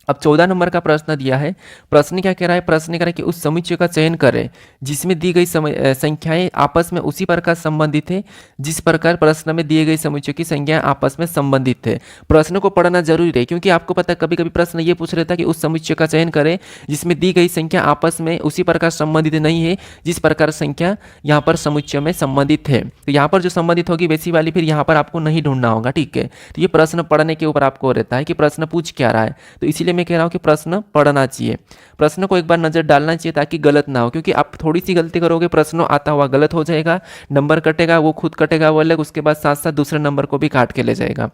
अब 14 नंबर का प्रश्न दिया है। प्रश्न क्या कह रहा है, प्रश्न कह रहा है कि उस समुच्चय का चयन करें जिसमें दी गई संख्याएं आपस में उसी प्रकार संबंधित है जिस प्रकार प्रश्न में दिए गए समुच्चय की संख्याएं आपस में संबंधित है। प्रश्न को पढ़ना जरूरी है, क्योंकि आपको पता है कभी कभी प्रश्न ये पूछ रहता है कि उस समुच्चय का चयन करें जिसमें दी गई संख्या आपस में उसी प्रकार संबंधित नहीं है जिस प्रकार संख्या यहाँ पर समुच्चय में संबंधित है। तो यहाँ पर जो संबंधित होगी वैसी वाली फिर यहाँ पर आपको नहीं ढूंढना होगा, ठीक है। तो ये प्रश्न पढ़ने के ऊपर आपको रहता है कि प्रश्न पूछ क्या रहा है, तो इसीलिए इसीलिए मैं कह रहा हूँ कि प्रश्न पढ़ना चाहिए, प्रश्न को एक बार नज़र डालना चाहिए ताकि गलत ना हो, क्योंकि आप थोड़ी सी गलती करोगे प्रश्न आता हुआ गलत हो जाएगा, नंबर कटेगा, वो खुद कटेगा वो अलग, उसके बाद साथ साथ दूसरे नंबर को भी काट के ले जाएगा,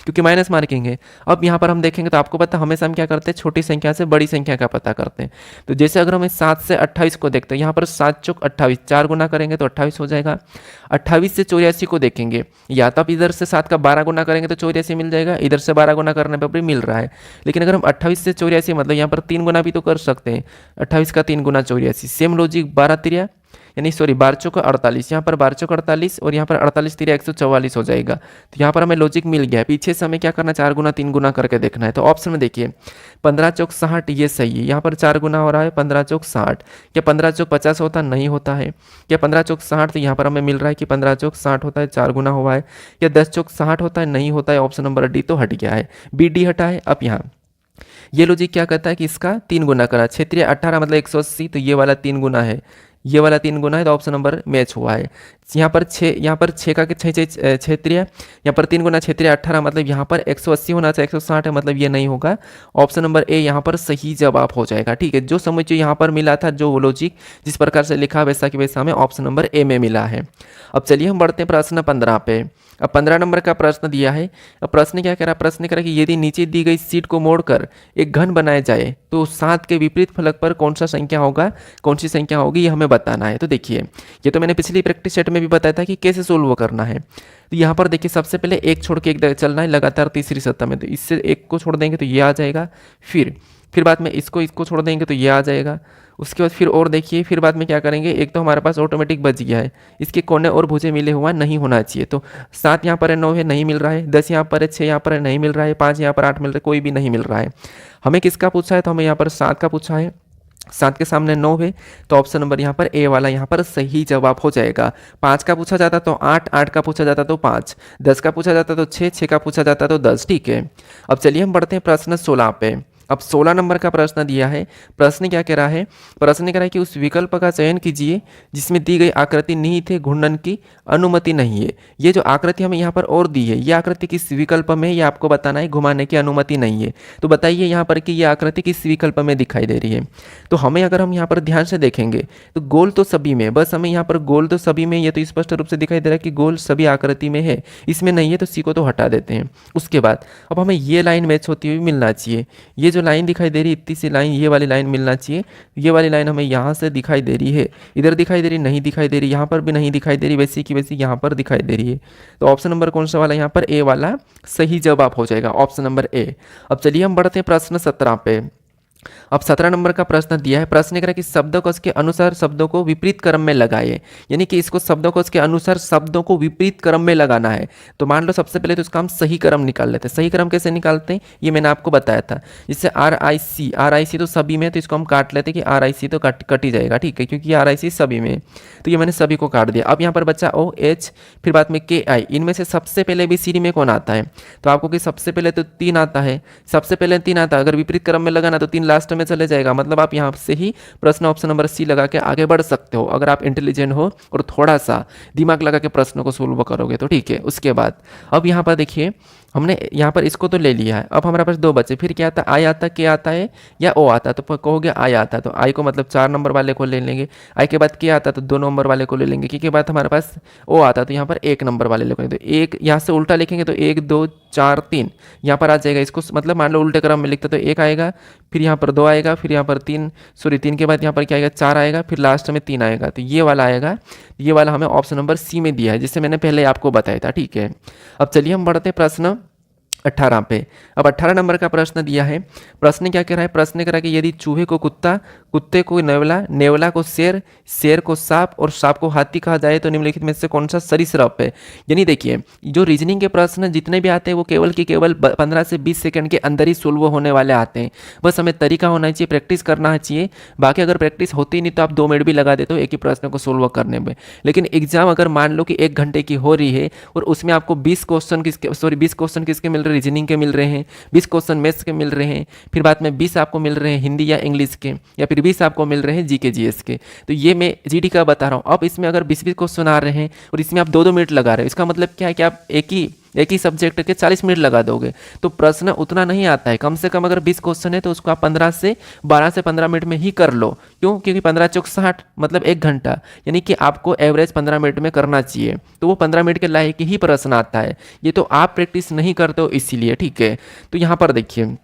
क्योंकि माइनस मार्किंग है। अब यहाँ पर हम देखेंगे तो आपको पता हमेशा हम क्या करते हैं, छोटी संख्या से बड़ी संख्या का पता करते हैं। तो जैसे अगर हम 7 से 28 को देखते हैं, यहाँ पर 7 चौक 28, 4 गुना करेंगे तो 28 हो जाएगा। 28 से 84 को देखेंगे, या तो आप इधर से 7 का 12 गुना करेंगे तो 84 मिल जाएगा, इधर से 12 गुना करने पर भी मिल रहा है। लेकिन अगर हम 28 से 84 मतलब यहाँ पर 3 गुना भी तो कर सकते हैं, 28 का 3 गुना 84, सेम लॉजिक 12 तिरिया यानी 12 चौका 48, यहाँ पर 12 चौका 48 और यहाँ पर 48 तिरिया 144 हो जाएगा। तो यहाँ पर हमें लॉजिक मिल गया है, पीछे से हमें क्या करना, 4 गुना 3 गुना करके देखना है। तो ऑप्शन में देखिए 15 चौक 60 ये सही है, यहाँ पर 4 गुना हो रहा है 15 चौक 60। क्या 15 चौक 50 होता नहीं होता है? क्या 15 चौक 60, तो यहाँ पर हमें मिल रहा है कि 15 चौक 60 होता है, 4 गुना हुआ है। क्या 10 चौक 60 होता है? नहीं होता है, ऑप्शन नंबर डी तो हट गया है, बी डी हटा है। अब यहाँ ये लॉजिक क्या कहता है कि इसका 3 गुना करा, क्षेत्रीय 18 मतलब 180, तो ये वाला 3 गुना है, ये वाला 3 गुना है, तो ऑप्शन नंबर मैच हुआ है। यहाँ पर 6 का 6 क्षेत्रीय, यहाँ पर 3 गुना क्षेत्रीय 18 मतलब यहाँ पर 180 होना चाहिए, 160 है मतलब ये नहीं होगा, ऑप्शन नंबर ए यहाँ पर सही जवाब हो जाएगा। ठीक है, जो समझ यहाँ पर मिला था, जो लॉजिक जिस प्रकार से लिखा वैसा कि वैसा हमें ऑप्शन नंबर ए में मिला है। अब चलिए हम बढ़ते हैं प्रश्न 15 पे। अब 15 नंबर का प्रश्न दिया है। अब प्रश्न क्या कह रहा है, प्रश्न कह रहा है कि यदि नीचे दी गई शीट को मोड़कर एक घन बनाया जाए तो 7 के विपरीत फलक पर कौन सा संख्या होगा, कौन सी संख्या होगी, ये हमें बताना है। तो देखिए ये तो मैंने पिछली प्रैक्टिस सेट में भी बताया था कि कैसे सोल्व करना है। तो यहाँ पर देखिए सबसे पहले एक छोड़ के एक चलना है लगातार तीसरी सत्ता में, तो इससे एक को छोड़ देंगे तो ये आ जाएगा, फिर बाद में इसको छोड़ देंगे तो ये आ जाएगा, उसके बाद फिर और देखिए, फिर बाद में क्या करेंगे, एक तो हमारे पास ऑटोमेटिक बच गया है, इसके कोने और भुजे मिले हुआ नहीं होना चाहिए। तो 7 यहाँ पर है, 9 है, नहीं मिल रहा है, 10 यहाँ पर है, 6 यहाँ पर है, नहीं मिल रहा है, 5 यहाँ पर 8 मिल रहा है, कोई भी नहीं मिल रहा है। हमें किसका पूछा है, तो हमें यहाँ पर 7 का पूछा है, 7 के सामने 9 है, तो ऑप्शन नंबर यहाँ पर ए वाला यहाँ पर सही जवाब हो जाएगा। 5 का पूछा जाता तो 8, 8 का पूछा जाता तो 5, 10 का पूछा जाता तो 6, 6 का पूछा जाता तो 10। ठीक है, अब चलिए हम बढ़ते हैं प्रश्न 16 पे। अब 16 नंबर का प्रश्न दिया है। प्रश्न क्या कह रहा है, प्रश्न कह रहा है कि उस विकल्प का चयन कीजिए जिसमें दी गई आकृति निहित है, घूर्णन की अनुमति नहीं है। ये जो आकृति हमें यहाँ पर और दी है, ये आकृति किस विकल्प में है ये आपको बताना है, घुमाने की अनुमति नहीं है। तो बताइए यहाँ पर कि ये आकृति किस विकल्प में दिखाई दे रही है। तो हमें अगर हम यहाँ पर ध्यान से देखेंगे तो गोल तो सभी में, बस हमें यहाँ पर गोल तो सभी में, ये तो स्पष्ट रूप से दिखाई दे रहा है कि गोल सभी आकृति में है, इसमें नहीं है तो सी को तो हटा देते हैं। उसके बाद अब हमें ये लाइन मैच होती हुई मिलना चाहिए, ये जो लाइन दिखाई दे रही है इतनी सी लाइन, ये वाली लाइन मिलना चाहिए। ये वाली लाइन हमें यहाँ से दिखाई दे रही है, इधर दिखाई दे रही, नहीं दिखाई दे रही, यहाँ पर भी नहीं दिखाई दे रही, वैसी की वैसी यहाँ पर दिखाई दे रही है। तो ऑप्शन नंबर कौन सा वाला, यहाँ पर ए वाला सही जवाब हो जाएगा, ऑप्शन नंबर ए। अब चलिए हम बढ़ते हैं प्रश्न 17 पे। अब 17 नंबर का प्रश्न दिया है। प्रश्न कह रहा है कि शब्दकोश के अनुसार शब्दों को विपरीत क्रम में लगाए, यानी कि इसको शब्दकोश के अनुसार शब्दों को विपरीत क्रम में लगाना है। तो मान लो सबसे पहले तो इसका हम सही क्रम निकाल लेते हैं। सही क्रम कैसे निकालते हैं ये मैंने आपको बताया था। जैसे RIC तो सभी में, तो इसको हम काट लेते हैं कि RIC तो कट ही जाएगा, ठीक है, क्योंकि RIC सभी में, तो ये मैंने सभी को काट दिया। अब यहाँ पर बच्चा OH, फिर बाद में KI, इनमें से सबसे पहले BCD में कौन आता है, तो आपको कि सबसे पहले तो 3 आता है, सबसे पहले 3 आता है, अगर विपरीत क्रम में लगाना तो 3 लास्ट में चले जाएगा। मतलब आप यहाँ से ही प्रश्न ऑप्शन नंबर सी लगा के आगे बढ़ सकते हो अगर आप इंटेलिजेंट हो और थोड़ा सा दिमाग लगा के प्रश्नों को सोल्व करोगे तो, ठीक है। उसके बाद अब यहाँ पर देखिए हमने यहाँ पर इसको तो ले लिया है। अब हमारे पास 2 बचे, फिर क्या आता है, आई आता, के आता है या ओ आता है, तो कहोगे आई आता है, तो आई को मतलब 4 नंबर वाले को ले लेंगे। आई के बाद के आता है तो 2 नंबर वाले को ले लेंगे। के बाद हमारे पास ओ आता है तो यहाँ पर 1 नंबर वाले लेंगे। तो एक यहाँ से उल्टा लिखेंगे तो 1 2 4 3 यहाँ पर आ जाएगा। इसको मतलब मान लो उल्टे क्रम में लिखते तो 1 आएगा, फिर यहाँ पर 2 आएगा, फिर यहाँ पर 3 के बाद यहाँ पर क्या आएगा 4 आएगा, फिर लास्ट में 3 आएगा। तो ये वाला आएगा, ये वाला हमें ऑप्शन नंबर सी में दिया है, जिससे मैंने पहले आपको बताया था, ठीक है। अब चलिए हम बढ़ते प्रश्न 18 पे। अब 18 नंबर का प्रश्न दिया है। प्रश्न क्या कह रहा है, प्रश्न कह रहा है कि यदि चूहे को कुत्ता, कुत्ते को नेवला, नेवला को शेर, शेर को सांप और सांप को हाथी कहा जाए तो निम्नलिखित में से कौन सा सरीसृप है। यानी देखिए जो रीजनिंग के प्रश्न जितने भी आते हैं वो केवल 15 से 20 सेकंड के अंदर ही सोल्व होने वाले आते हैं। बस हमें तरीका होना चाहिए, प्रैक्टिस करना चाहिए। बाकी अगर प्रैक्टिस होती नहीं तो आप 2 मिनट भी लगा देते हो एक ही प्रश्न को सोल्व करने में। लेकिन एग्जाम अगर मान लो कि 1 घंटे की हो रही है और उसमें आपको 20 क्वेश्चन किसके मिल रहे हैं, रीजनिंग के मिल रहे हैं, 20 क्वेश्चन मैथ्स के मिल रहे हैं, फिर बाद में 20 आपको मिल रहे हैं हिंदी या इंग्लिश के, या फिर 20 आपको मिल रहे हैं जीके जीएस के। तो ये मैं जीडी का बता रहा हूँ। अब इसमें अगर 20 क्वेश्चन आ रहे हैं और इसमें आप 2-2 मिनट लगा रहे हो, इसका मतलब क्या है कि आप एक ही एक ही सब्जेक्ट के 40 मिनट लगा दोगे तो प्रश्न उतना नहीं आता है। कम से कम अगर 20 क्वेश्चन है तो उसको आप 12 से 15 मिनट में ही कर लो। क्यों? क्योंकि 15 चौक 60 मतलब 1 घंटा, यानी कि आपको एवरेज 15 मिनट में करना चाहिए। तो वो 15 मिनट के लायक ही प्रश्न आता है। ये तो आप प्रैक्टिस नहीं करते हो इसीलिए, ठीक है। तो यहाँ पर देखिए,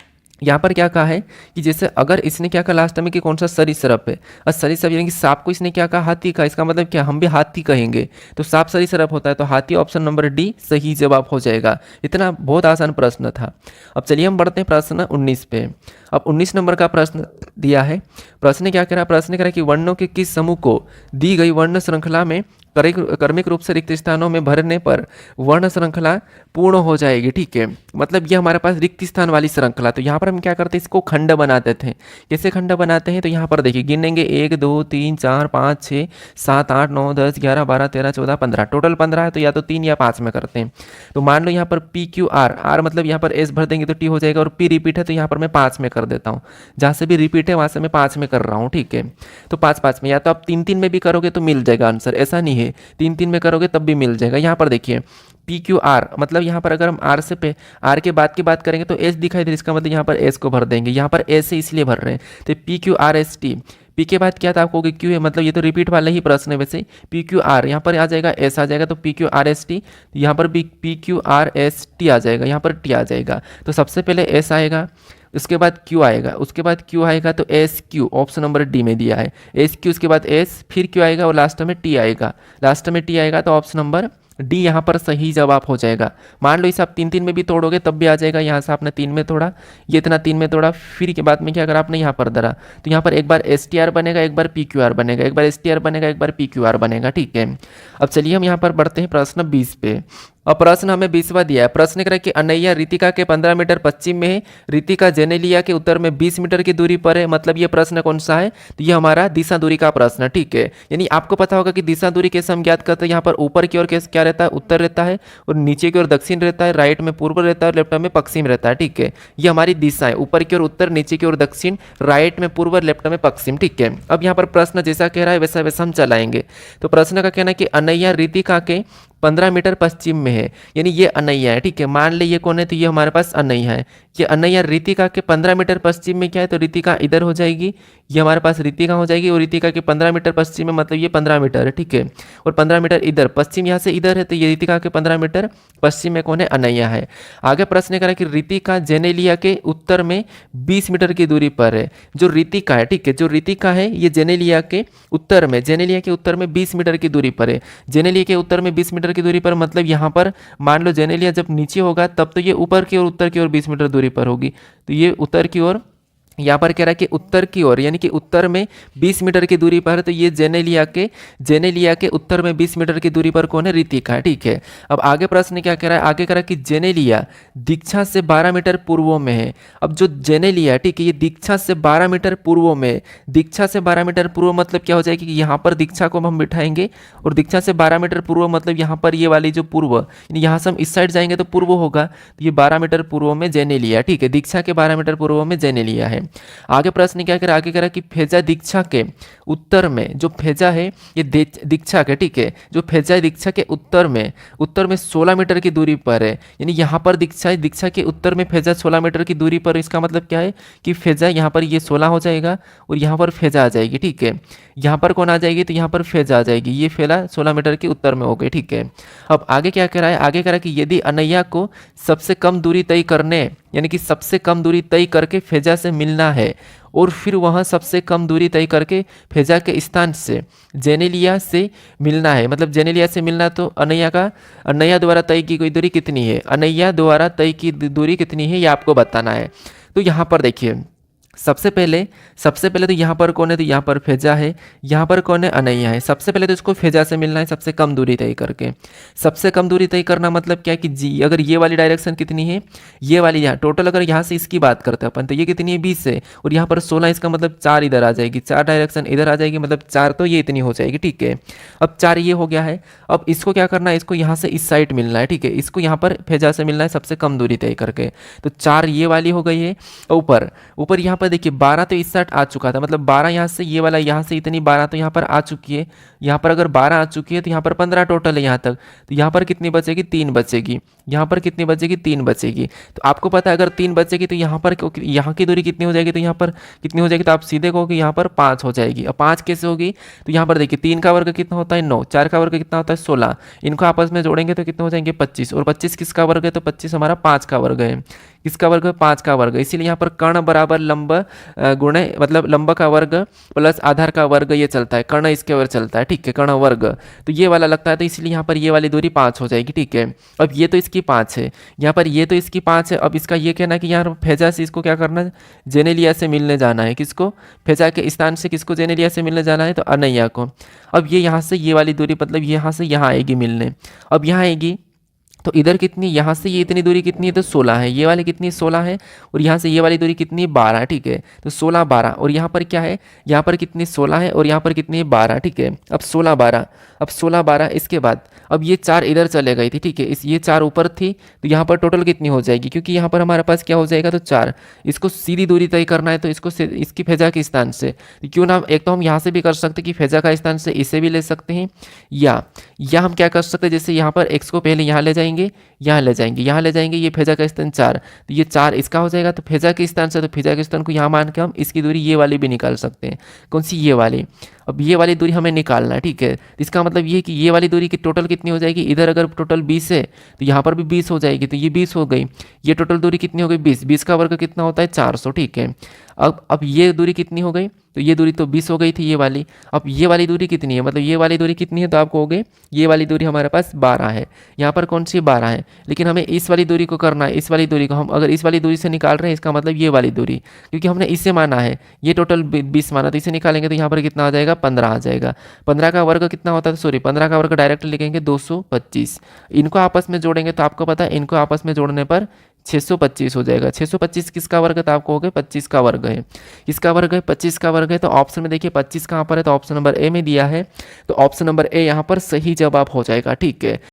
यहाँ पर क्या कहा है कि जैसे अगर इसने क्या कहा लास्ट में कि कौन सा सरीसृप है, और सरीसृप यानी कि सांप को इसने क्या कहा? हाथी का। इसका मतलब क्या? हम भी हाथी कहेंगे तो सांप सरीसृप होता है, तो हाथी ऑप्शन नंबर डी सही जवाब हो जाएगा। इतना बहुत आसान प्रश्न था। अब चलिए हम बढ़ते हैं प्रश्न 19 पे। अब 19 नंबर का प्रश्न दिया है। प्रश्न क्या कह रहा है? प्रश्न कह रहा है कि वर्णों के किस समूह को दी गई वर्ण श्रृंखला में क्रमिक रूप से रिक्त स्थानों में भरने पर वर्ण श्रृंखला पूर्ण हो जाएगी, ठीक है। मतलब ये हमारे पास रिक्त स्थान वाली श्रृंखला। तो यहाँ पर हम क्या करते हैं? इसको खंड बनाते थे। कैसे खंड बनाते हैं? तो यहाँ पर देखिए गिनेंगे 1 2 3 4 5 6 7 8 9 10 11 12 13 14 15, टोटल 15 है। तो या तो 3 या 5 में करते हैं। तो मान लो यहाँ पर पी क्यू आर, आर मतलब यहाँ पर एस भर देंगे तो टी हो जाएगा, और पी रिपीट है तो यहाँ पर मैं 5 में कर देता हूँ। जहाँ से भी रिपीट है वहाँ से मैं 5 में कर रहा हूँ, ठीक है। तो 5 5 में, या तो आप 3 3 में भी करोगे तो मिल जाएगा आंसर, ऐसा नहीं है 3 3 में करोगे तब भी मिल जाएगा। यहाँ पर देखिए पी क्यू आर मतलब यहाँ पर अगर हम आर से पे आर के बाद की बात करेंगे तो एस दिखाई दे, इसका मतलब यहाँ पर एस को भर देंगे। यहाँ पर एस से इसलिए भर रहे हैं, तो P Q R S T. P के बाद क्या था आपको? क्यू है, मतलब ये तो रिपीट वाला ही प्रश्न है वैसे। पी क्यू आर यहाँ पर आ जाएगा, एस आ जाएगा, तो P Q R S T. यहाँ पर भी P Q R S T आ जाएगा, यहाँ पर टी आ जाएगा। तो सबसे पहले एस आएगा, उसके बाद क्यू आएगा, उसके बाद क्यू आएगा, तो S Q option number D में दिया है। एस क्यू, उसके बाद एस, फिर क्यू आएगा और लास्ट में टी आएगा। लास्ट में टी आएगा तो ऑप्शन नंबर डी यहाँ पर सही जवाब हो जाएगा। मान लो इसे आप 3 3 में भी तोड़ोगे तब भी आ जाएगा। यहाँ से आपने 3 में तोड़ा, ये इतना 3 में तोड़ा, फिर के बाद में क्या करा आपने? यहाँ पर धरा, तो यहाँ पर एक बार एस टी आर बनेगा, एक बार पी क्यू आर बनेगा, एक बार एस टी आर बनेगा, एक बार पी क्यू आर बनेगा, ठीक है। अब चलिए हम यहाँ पर बढ़ते हैं प्रश्न 20 पे। और प्रश्न हमें 20वां दिया है। प्रश्न करें कि अनैया रितिका के 15 मीटर पश्चिम में है, रितिका जेनेलिया के उत्तर में 20 मीटर की दूरी पर है। मतलब ये प्रश्न कौन सा है? तो ये हमारा दिशा दूरी का प्रश्न, ठीक है। यानी आपको पता होगा कि दिशा दूरी कैसे हम ज्ञात करते हैं। यहाँ पर ऊपर की ओर क्या रहता है? उत्तर रहता है, और नीचे की ओर दक्षिण रहता है, राइट में पूर्व रहता है और लेफ्ट में पश्चिम रहता है, ठीक है। ये हमारी दिशा है, ऊपर की ओर उत्तर, नीचे की ओर दक्षिण, राइट में पूर्व, लेफ्ट में पश्चिम, ठीक है। अब यहाँ पर प्रश्न जैसा कह रहा है वैसा वैसा हम चलाएंगे। तो प्रश्न का कहना है कि अनैया रितिका के 15 मीटर पश्चिम में है, यानी ये अनैया है, ठीक है। मान ले ये कौन है? तो ये हमारे पास अनैया है। ये अनैया रितिका के 15 मीटर पश्चिम में क्या है? तो रितिका इधर हो जाएगी, ये हमारे पास रितिका हो जाएगी, और रितिका के 15 मीटर पश्चिम में मतलब ये 15 मीटर है, ठीक है। और 15 मीटर इधर, पश्चिम यहाँ से इधर है, तो ये रितिका के 15 मीटर पश्चिम में कौन है? अनैया है। आगे प्रश्न करा कि रितिका जेनेलिया के उत्तर में 20 मीटर की दूरी पर है। जो रितिका है, ठीक है, जो रितिका है ये जेनेलिया के उत्तर में, जेनेलिया के उत्तर में 20 मीटर की दूरी पर है। जेनेलिया के उत्तर में 20 मीटर की दूरी पर, मतलब यहाँ पर मान लो जेनेलिया जब नीचे होगा तब तो ये ऊपर की ओर, उत्तर की ओर 20 मीटर दूरी पर होगी। तो ये उत्तर की ओर, यहाँ पर कह रहा है कि उत्तर की ओर, यानी कि उत्तर में 20 मीटर की दूरी पर है। तो ये जेनेलिया के उत्तर में 20 मीटर की दूरी पर कौन है? रितिका, ठीक है। अब आगे प्रश्न क्या कह रहा है? आगे कह रहा है कि जेनेलिया दीक्षा से 12 मीटर पूर्व में है। अब जो जेनेलिया, ठीक है, ये दीक्षा से 12 मीटर पूर्व में, दीक्षा से 12 मीटर पूर्व मतलब क्या हो जाएगी कि यहाँ पर दीक्षा को हम बिठाएंगे, और दीक्षा से 12 मीटर पूर्व मतलब यहाँ पर ये वाली जो पूर्व, यानी यहाँ से हम इस साइड जाएंगे तो पूर्व होगा, तो ये 12 मीटर पूर्व में जेनेलिया, ठीक है। दीक्षा के 12 मीटर पूर्व में जेनेलिया है। आगे प्रश्न क्या करा? आगे करा कि फेजा दीक्षा के उत्तर में, जो फेजा है ये दीक्षा के, ठीक है, जो फेजा है दीक्षा के उत्तर में 16 मीटर की दूरी पर है। यानी यहाँ पर दीक्षा है, दीक्षा के उत्तर में फेजा 16 मीटर की दूरी पर। इसका मतलब क्या है कि फेजा यहाँ पर ये 16 हो जाएगा, और यहाँ पर फेजा आ जाएगी, ठीक है। यहाँ पर कौन आ जाएगी? तो यहाँ पर फेजा आ जाएगी, ये फेला 16 मीटर के उत्तर में हो गई, ठीक है। अब आगे क्या करा है? आगे करा कि यदि अनैया को सबसे कम दूरी तय करने, यानी कि सबसे कम दूरी तय करके फेजा से मिलना है, और फिर वहाँ सबसे कम दूरी तय करके फेजा के स्थान से जेनेलिया से मिलना है। मतलब जेनेलिया से मिलना, तो अनैया द्वारा तय की गई दूरी कितनी है? अनैया द्वारा तय की दूरी कितनी है ये आपको बताना है। तो यहाँ पर देखिए सबसे पहले तो यहाँ पर कौन है? तो यहाँ पर फेजा है, यहाँ पर कौन है? अनैया है। सबसे पहले तो इसको फेजा से मिलना है सबसे कम दूरी तय करके। सबसे कम दूरी तय करना मतलब क्या है कि जी, अगर ये वाली डायरेक्शन कितनी है? ये वाली, यहाँ टोटल अगर यहाँ से इसकी बात करते हैं अपन, तो ये कितनी है? 20 है, और यहाँ पर 16, इसका मतलब 4 इधर आ जाएगी, 4 डायरेक्शन इधर आ जाएगी, मतलब 4 तो ये इतनी हो जाएगी, ठीक है। अब 4 ये हो गया है। अब इसको क्या करना है? इसको यहाँ से इस साइड मिलना है, ठीक है। इसको यहाँ पर फेजा से मिलना है सबसे कम दूरी तय करके। तो 4 ये वाली हो गई है। ऊपर यहाँ पर देखिए 12 तो इस साइड आ चुका था, मतलब 12 यहाँ से ये वाला यहाँ से इतनी 12 तो यहाँ पर आ चुकी है। यहाँ पर अगर 12 आ चुकी है तो यहाँ पर 15 टोटल है यहाँ तक। तो यहाँ पर कितनी बचेगी, 3 बचेगी। यहाँ पर कितनी बचेगी, 3 बचेगी। तो आपको पता है अगर 3 बचेगी तो यहाँ पर यहाँ की दूरी कितनी हो जाएगी, तो यहाँ पर कितनी हो जाएगी, तो आप सीधे कहोगे यहाँ पर 5 हो जाएगी। अब 5 कैसे होगी, तो यहाँ पर देखिए 3 का वर्ग कितना होता है 9, 4 का वर्ग कितना होता है 16, इनको आपस में जोड़ेंगे तो कितने हो जाएंगे 25, और 25 किसका वर्ग है, तो 25 हमारा 5 का वर्ग है। किसका वर्ग है, 5 का वर्ग। इसीलिए यहाँ पर कर्ण बराबर लंब गुणे मतलब लंब का वर्ग प्लस आधार का वर्ग ये चलता है, कर्ण इसके वर्ग चलता है, ठीक है, कर्ण वर्ग। तो ये वाला लगता है, तो इसलिए यहाँ पर ये वाली दूरी 5 हो जाएगी, ठीक है। अब ये तो इसकी 5 है, यहाँ पर ये तो इसकी 5 है। अब इसका ये कहना है कि यहाँ फेजा से इसको क्या करना है, जेनेलिया से मिलने जाना है। किसको, फेजा के स्थान से किसको, जेनेलिया से मिलने जाना है, तो अनैया को। अब ये यहाँ से ये वाली दूरी मतलब यहाँ से यहाँ आएगी मिलने। अब यहाँ आएगी तो इधर कितनी, यहाँ से ये इतनी दूरी कितनी है, तो 16 है। ये वाली कितनी, 16 है। और यहाँ से ये वाली दूरी कितनी, 12 है, ठीक है। तो 16 12, और यहाँ पर क्या है, यहाँ पर कितनी 16 है, और यहाँ पर कितनी है 12, ठीक है। अब 16 12, अब 16 12 इसके बाद अब ये 4 इधर चले गई थी, ठीक है। इस ये 4 ऊपर थी, तो यहाँ पर टोटल कितनी हो जाएगी, क्योंकि यहाँ पर हमारे पास क्या हो जाएगा, तो 4। इसको सीधी दूरी तय करना है तो इसको इसकी फेजा के स्थान से, तो क्यों ना, एक तो हम यहाँ से भी कर सकते हैं कि फेजा का स्थान से इसे भी ले सकते हैं, या हम क्या कर सकते हैं, जैसे यहाँ पर x को पहले यहाँ ले जाएंगे, यहाँ ले जाएंगे, यहाँ ले जाएंगे, ये फेजा का स्थान 4, तो ये 4 इसका हो जाएगा। तो फेजा के स्थान से, तो फेजा के स्थान को यहाँ मान के हम इसकी दूरी ये वाली भी निकाल सकते हैं। कौन सी, ये वाली। अब ये वाली दूरी हमें निकालना है, ठीक है। इसका मतलब ये कि ये वाली दूरी की टोटल कितनी हो जाएगी, इधर अगर टोटल 20 है तो यहाँ पर भी 20 हो जाएगी, तो ये 20 हो गई। ये टोटल दूरी कितनी हो गई, 20, 20 का वर्ग कितना होता है 400, ठीक है। अब ये दूरी कितनी हो गई, तो ये दूरी तो 20 हो गई थी ये वाली। अब ये वाली दूरी कितनी है, मतलब ये वाली दूरी कितनी है, तो आप कहोगे ये वाली दूरी हमारे पास 12 है। यहाँ पर कौन सी 12 है, लेकिन हमें इस वाली दूरी को करना है। इस वाली दूरी को हम अगर इस वाली दूरी से निकाल रहे हैं, इसका मतलब ये वाली दूरी, क्योंकि हमने इसे माना है, ये टोटल 20 माना, तो इसे निकालेंगे तो यहाँ पर कितना आ जाएगा, 15 आ जाएगा। 15 का वर्ग कितना होता है, सॉरी 15 का वर्ग डायरेक्ट लिखेंगे 225। इनको आपस में जोड़ेंगे तो आपको पता है इनको आपस में जोड़ने पर 625 हो जाएगा। 625 किसका वर्ग है, तो आप कहोगे 25 का वर्ग है। किसका वर्ग है, 25 का वर्ग है। तो ऑप्शन में देखिए 25 कहाँ पर है, तो ऑप्शन नंबर ए में दिया है, तो ऑप्शन नंबर ए यहाँ पर सही जवाब हो जाएगा, ठीक है।